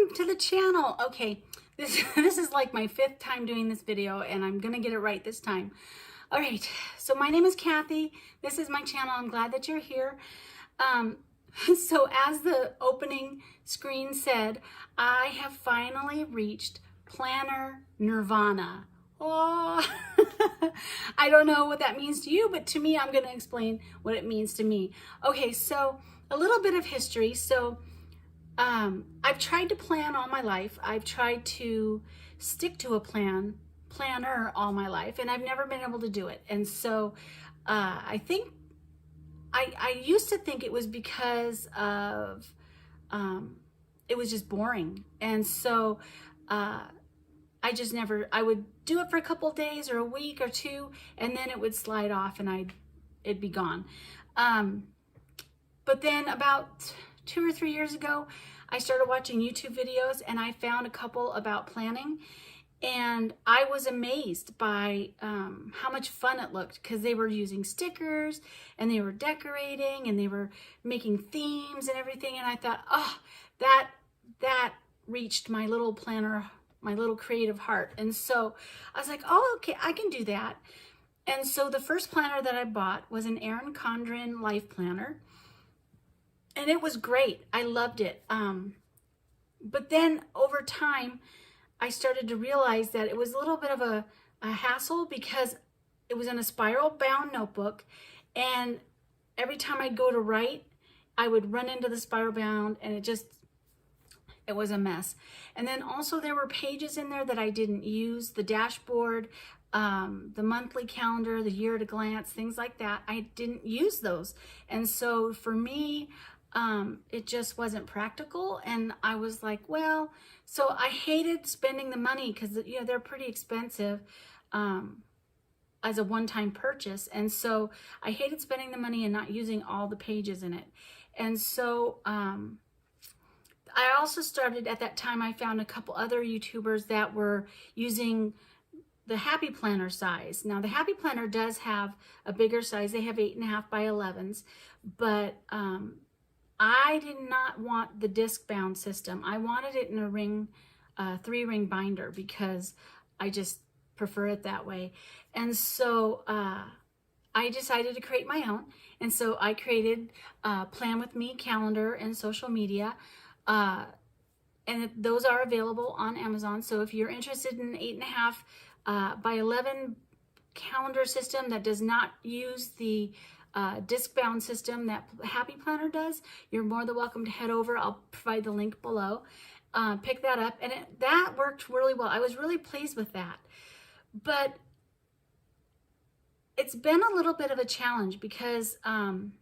welcome to the channel. Okay, this is like my 5th time doing this video, and I'm gonna get it right this time. All right, so my name is Kathy. This is my channel. I'm glad that you're here. So as the opening screen said, I have finally reached planner Nirvana. Oh, I don't know what that means to you, but to me, I'm gonna explain what it means to me. Okay, so a little bit of history. So I've tried to plan all my life. I've tried to stick to a planner all my life, and I've never been able to do it. And so I think I used to think it was because of it was just boring. And so I just never, I would do it for a couple days or a week or two, and then it would slide off and it'd be gone. But then about 2 or 3 years ago, I started watching YouTube videos, and I found a couple about planning, and I was amazed by how much fun it looked, because they were using stickers and they were decorating and they were making themes and everything. And I thought, oh, that reached my little planner, my little creative heart. And so I was like, oh, okay, I can do that. And so the first planner that I bought was an Erin Condren life planner. And it was great. I loved it. But then over time, I started to realize that it was a little bit of a hassle, because it was in a spiral bound notebook. And every time I'd go to write, I would run into the spiral bound, and it was a mess. And then also there were pages in there that I didn't use, the dashboard, the monthly calendar, the year at a glance, things like that. I didn't use those. And so for me, it just wasn't practical. And I was like, well, so I hated spending the money, because they're pretty expensive as a one-time purchase. And so I hated spending the money and not using all the pages in it. And so I also started, at that time, I found a couple other YouTubers that were using the Happy Planner size. Now the Happy Planner does have a bigger size. They have 8.5 by 11s, but I did not want the disc bound system. I wanted it in a ring, 3-ring binder, because I just prefer it that way. And so I decided to create my own. And so I created Plan With Me calendar and social media. And those are available on Amazon. So if you're interested in 8.5 by 11 calendar system that does not use the disc bound system that Happy Planner does, you're more than welcome to head over. I'll provide the link below. Pick that up, and that worked really well. I was really pleased with that. But it's been a little bit of a challenge, because when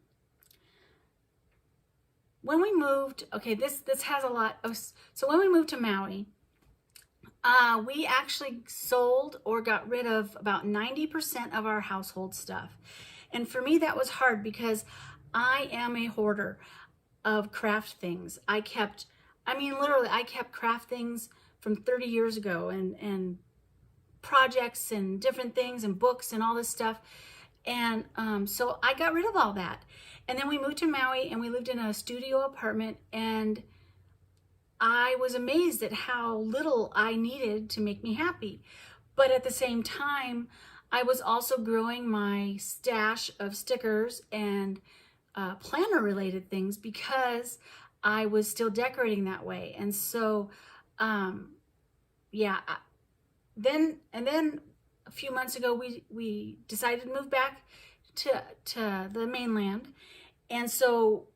we moved, okay, this has a lot of, so when we moved to Maui, we actually sold or got rid of about 90% of our household stuff. And for me, that was hard, because I am a hoarder of craft things. Literally, I kept craft things from 30 years ago, and projects and different things and books and all this stuff. And so I got rid of all that. And then we moved to Maui, and we lived in a studio apartment, and I was amazed at how little I needed to make me happy. But at the same time, I was also growing my stash of stickers and planner related things, because I was still decorating that way. And so, yeah, then a few months ago, we decided to move back to the mainland. And so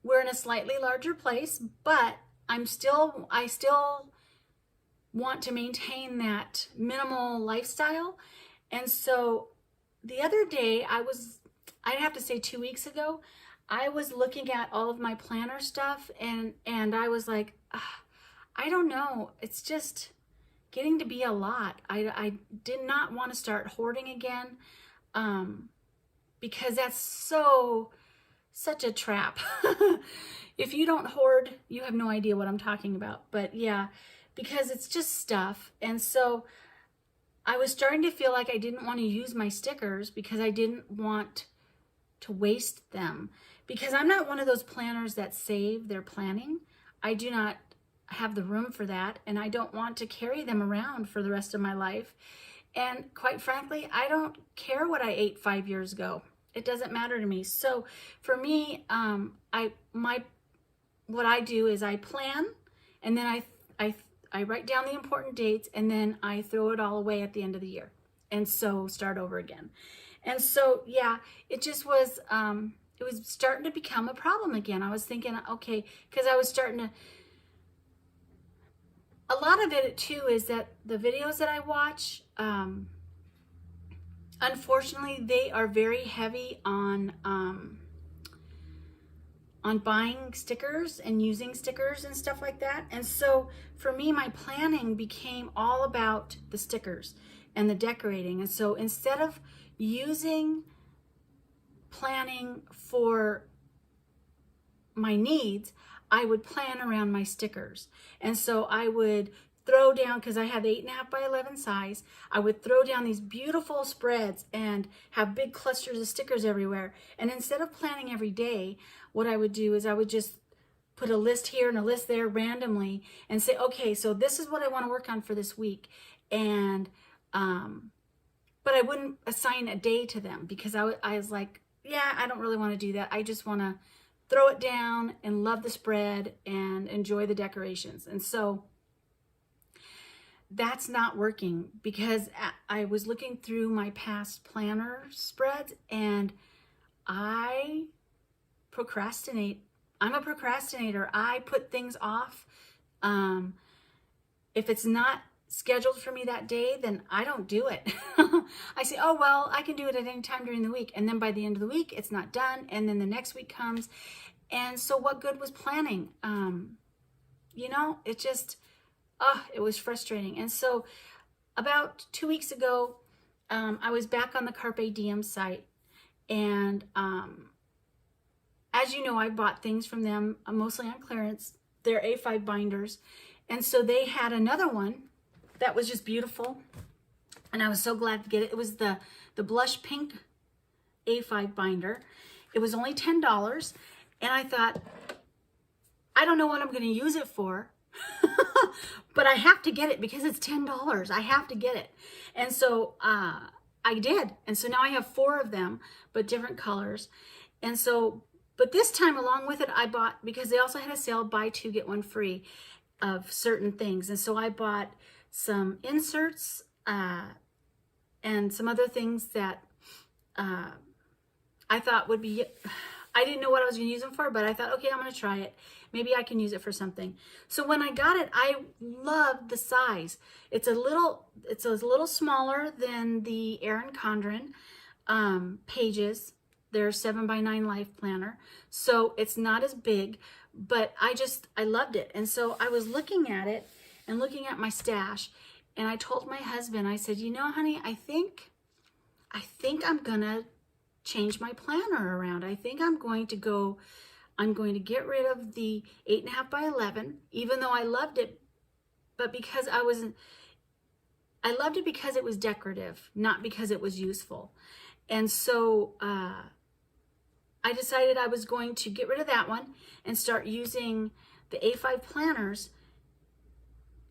we're in a slightly larger place, but I still want to maintain that minimal lifestyle. And so the other day, I'd have to say 2 weeks ago, I was looking at all of my planner stuff, and I was like, I don't know, it's just getting to be a lot. I did not want to start hoarding again, because that's such a trap. If you don't hoard, you have no idea what I'm talking about. But yeah, because it's just stuff. And so I was starting to feel like I didn't want to use my stickers, because I didn't want to waste them. Because I'm not one of those planners that save their planning. I do not have the room for that, and I don't want to carry them around for the rest of my life. And quite frankly, I don't care what I ate 5 years ago. It doesn't matter to me. So for me, what I do is I plan, and then I write down the important dates, and then I throw it all away at the end of the year, and so start over again. And so yeah, it just was it was starting to become a problem again. I was thinking, okay, because I was starting to, a lot of it too is that the videos that I watch, unfortunately, they are very heavy on buying stickers and using stickers and stuff like that. And so for me, my planning became all about the stickers and the decorating. And so instead of using planning for my needs, I would plan around my stickers. And so I would throw down, because I have 8.5 by 11 size, I would throw down these beautiful spreads and have big clusters of stickers everywhere. And instead of planning every day, what I would do is I would just put a list here and a list there randomly and say, okay, so this is what I want to work on for this week. And but I wouldn't assign a day to them, because I was like, yeah, I don't really want to do that. I just want to throw it down and love the spread and enjoy the decorations. And so that's not working, because I was looking through my past planner spreads and I procrastinate. I'm a procrastinator. I put things off. If it's not scheduled for me that day, then I don't do it. I say, oh, well, I can do it at any time during the week. And then by the end of the week, it's not done. And then the next week comes. And so what good was planning? You know, it just, it was frustrating. And so about 2 weeks ago, I was back on the Carpe Diem site. And as you know, I bought things from them, mostly on clearance. They're A5 binders. And so they had another one that was just beautiful. And I was so glad to get it. It was the blush pink A5 binder. It was only $10. And I thought, I don't know what I'm going to use it for, but I have to get it because it's $10. I have to get it. And so I did. And so now I have 4 of them, but different colors. And so, but this time along with it, I bought, because they also had a sale, buy 2, get 1 free of certain things. And so I bought some inserts and some other things that I thought would be, I didn't know what I was going to use them for, but I thought, okay, I'm going to try it. Maybe I can use it for something. So when I got it, I loved the size. It's a little smaller than the Erin Condren pages. They're 7x9 life planner. So it's not as big, but I loved it. And so I was looking at it and looking at my stash, and I told my husband, I said, you know, honey, I think I'm going to change my planner around. I think I'm going to get rid of the 8.5 by 11, even though I loved it, but because I loved it because it was decorative, not because it was useful. And so I decided I was going to get rid of that one and start using the A5 planners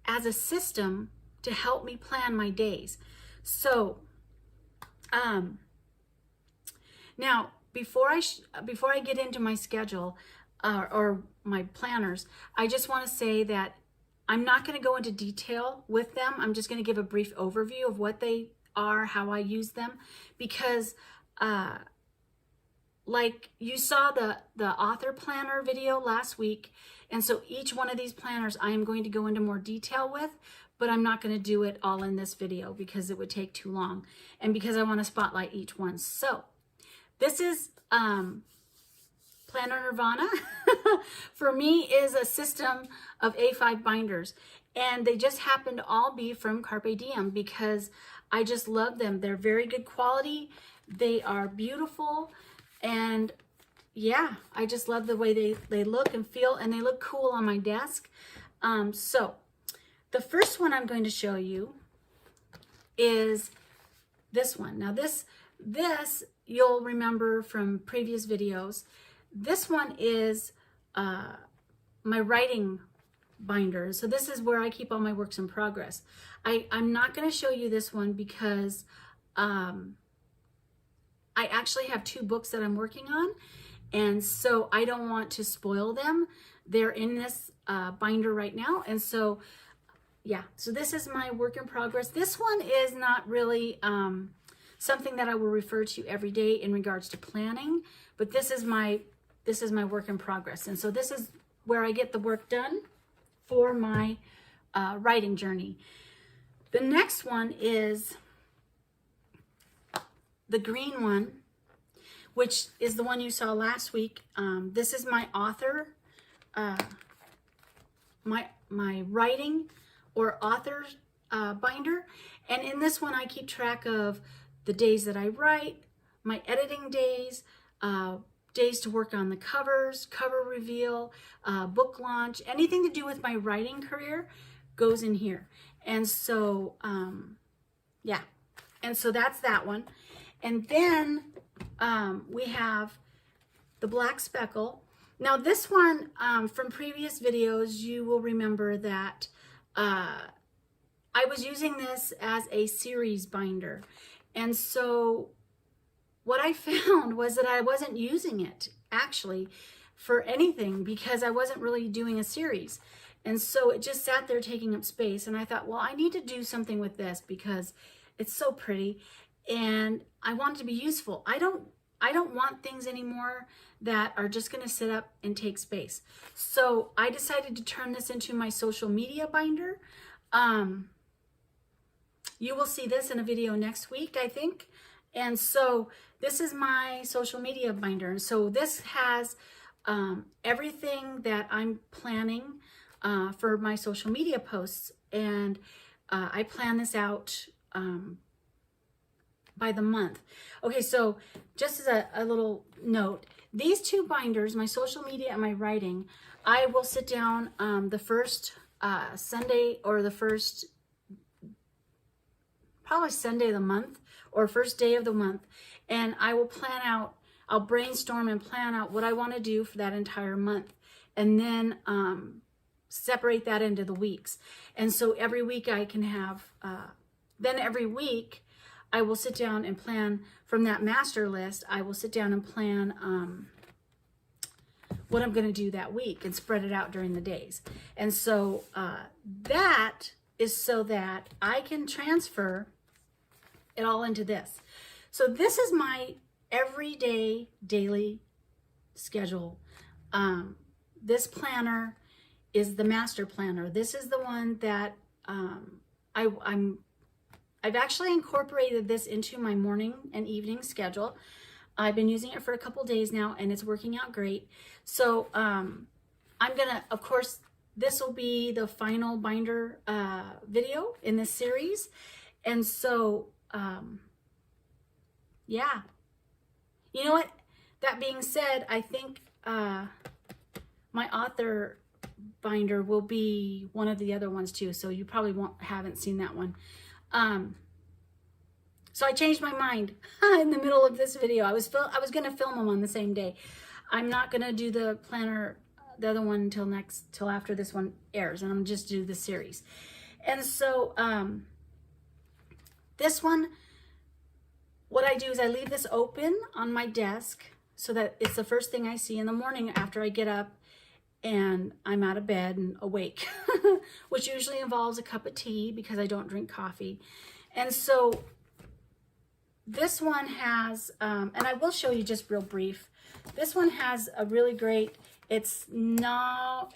as a system to help me plan my days. So now, before I get into my schedule or my planners, I just want to say that I'm not going to go into detail with them. I'm just going to give a brief overview of what they are, how I use them, because like you saw the author planner video last week, and so each one of these planners I am going to go into more detail with, but I'm not going to do it all in this video because it would take too long, and because I want to spotlight each one. So this is Planner Nirvana. For me, is a system of A5 binders, and they just happen to all be from Carpe Diem because I just love them. They're very good quality. They are beautiful, and yeah, I just love the way they look and feel, and they look cool on my desk. So the first one I'm going to show you is this one. Now this you'll remember from previous videos. This one is my writing binder. So this is where I keep all my works in progress. I'm not going to show you this one because I actually have 2 books that I'm working on, and so I don't want to spoil them. They're in this binder right now, and so yeah, so this is my work in progress. This one is not really something that I will refer to every day in regards to planning, but this is my work in progress, and so this is where I get the work done for my writing journey. The next one is the green one, which is the one you saw last week. This is my author, my writing or author binder. And in this one, I keep track of the days that I write, my editing days, days to work on the covers, cover reveal, book launch, anything to do with my writing career goes in here. And so, yeah, and so that's that one. And then we have the black speckle. Now this one, from previous videos, you will remember that I was using this as a series binder. And so what I found was that I wasn't using it actually for anything because I wasn't really doing a series. And so it just sat there taking up space. And I thought, well, I need to do something with this because it's so pretty and I want it to be useful. I don't want things anymore that are just going to sit up and take space. So I decided to turn this into my social media binder. You will see this in a video next week, I think. And so this is my social media binder. And so this has everything that I'm planning for my social media posts. And I plan this out by the month. Okay, so just as a little note, these 2 binders, my social media and my writing, I will sit down the first Sunday or the first, probably Sunday of the month or first day of the month, and I will plan out, I'll brainstorm and plan out what I want to do for that entire month, and then separate that into the weeks. And so every week I can have, then every week I will sit down and plan from that master list. I will sit down and plan what I'm going to do that week and spread it out during the days. And so that is so that I can transfer it all into this. So this is my everyday daily schedule. This planner is the master planner. This is the one that I've actually incorporated this into my morning and evening schedule. I've been using it for a couple days now and it's working out great. So I'm gonna, of course, this will be the final binder video in this series. And so, yeah. You know what? That being said, I think my author binder will be one of the other ones too. So you probably haven't seen that one. So I changed my mind in the middle of this video. I was going to film them on the same day. I'm not going to do the planner, the other one till after this one airs, and I'm just do the series. And so this one, what I do is I leave this open on my desk so that it's the first thing I see in the morning after I get up and I'm out of bed and awake, which usually involves a cup of tea because I don't drink coffee. And so this one has, and I will show you just real brief. This one has a really great, it's not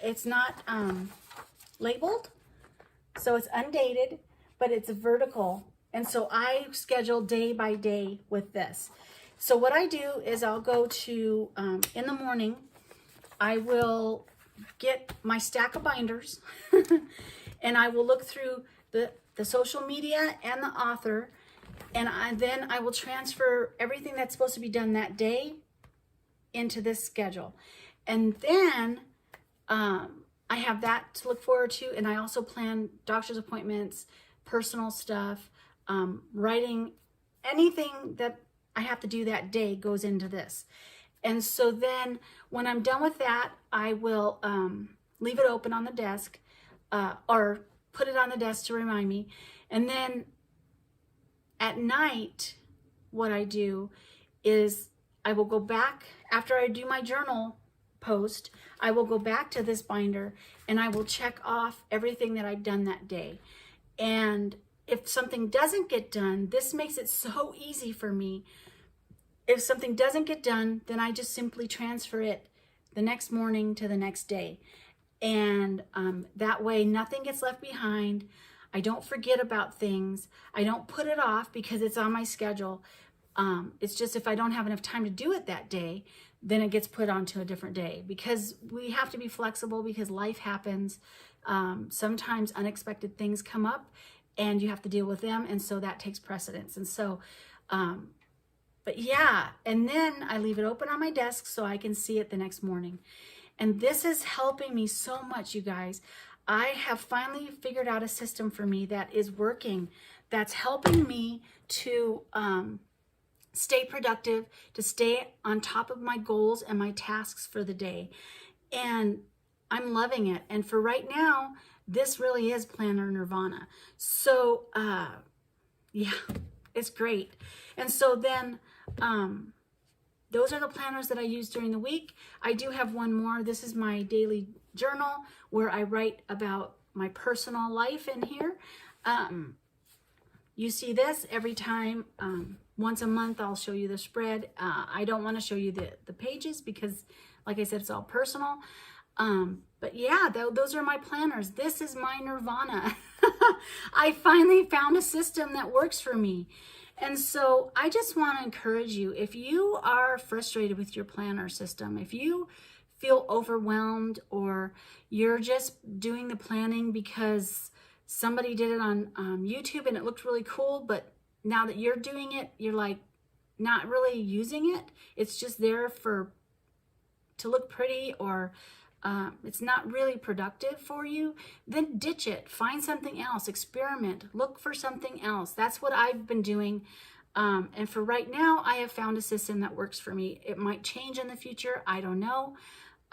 labeled, so it's undated, but it's vertical. And so I schedule day by day with this. So what I do is I'll go to, in the morning, I will get my stack of binders and I will look through the social media and the author, and then I will transfer everything that's supposed to be done that day into this schedule. And then I have that to look forward to, and I also plan doctor's appointments, personal stuff, writing, anything that I have to do that day goes into this. And so then when I'm done with that, I will leave it open on the desk, or put it on the desk to remind me. And then at night, what I do is I will go back after I do my journal post. I will go back to this binder and I will check off everything that I've done that day. And if something doesn't get done, this makes it so easy for me. If something doesn't get done, then I just simply transfer it the next morning to the next day. And that way nothing gets left behind. I don't forget about things. I don't put it off because it's on my schedule. It's just if I don't have enough time to do it that day, then it gets put onto a different day, because we have to be flexible because life happens. Sometimes unexpected things come up and you have to deal with them. And so that takes precedence. And so, but yeah, and then I leave it open on my desk so I can see it the next morning. And this is helping me so much, you guys. I have finally figured out a system for me that is working, that's helping me to stay productive, to stay on top of my goals and my tasks for the day. And I'm loving it. And for right now, this really is Planner Nirvana. So yeah, it's great. And so then those are the planners that I use during the week. I do have one more. This is my daily journal where I write about my personal life in here. You see this every time. Once a month, I'll show you the spread. I don't want to show you the pages because, like I said, it's all personal. But yeah, those are my planners. This is my Nirvana. I finally found a system that works for me. And so I just want to encourage you, if you are frustrated with your planner system, if you feel overwhelmed, or you're just doing the planning because somebody did it on YouTube and it looked really cool, but now that you're doing it, you're like not really using it. It's just there to look pretty, or it's not really productive for you, then ditch it. Find something else. Experiment. Look for something else. That's what I've been doing. And for right now, I have found a system that works for me. It might change in the future. I don't know.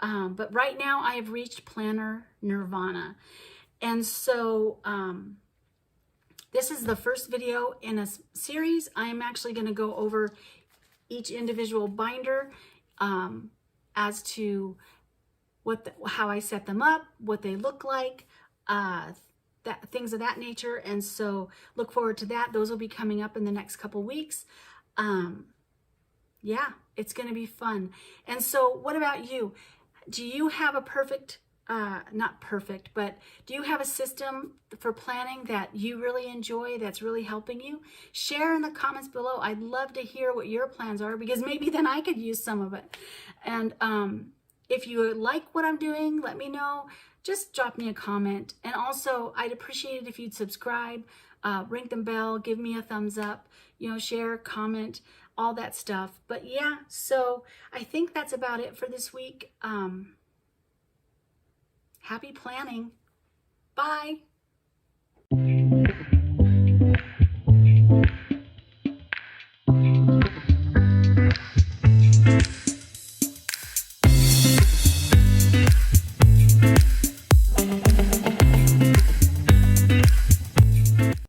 But right now, I have reached Planner Nirvana. And so this is the first video in a series. I am actually going to go over each individual binder as to how I set them up, what they look like, things of that nature. And so look forward to that. Those will be coming up in the next couple weeks. Yeah, it's going to be fun. And so what about you? Do you have a perfect, not perfect, but do you have a system for planning that you really enjoy, that's really helping you? Share in the comments below. I'd love to hear what your plans are, because maybe then I could use some of it. And if you like what I'm doing, let me know. Just drop me a comment. And also, I'd appreciate it if you'd subscribe, ring the bell, give me a thumbs up, share, comment, all that stuff. But yeah, so I think that's about it for this week. Happy planning. Bye.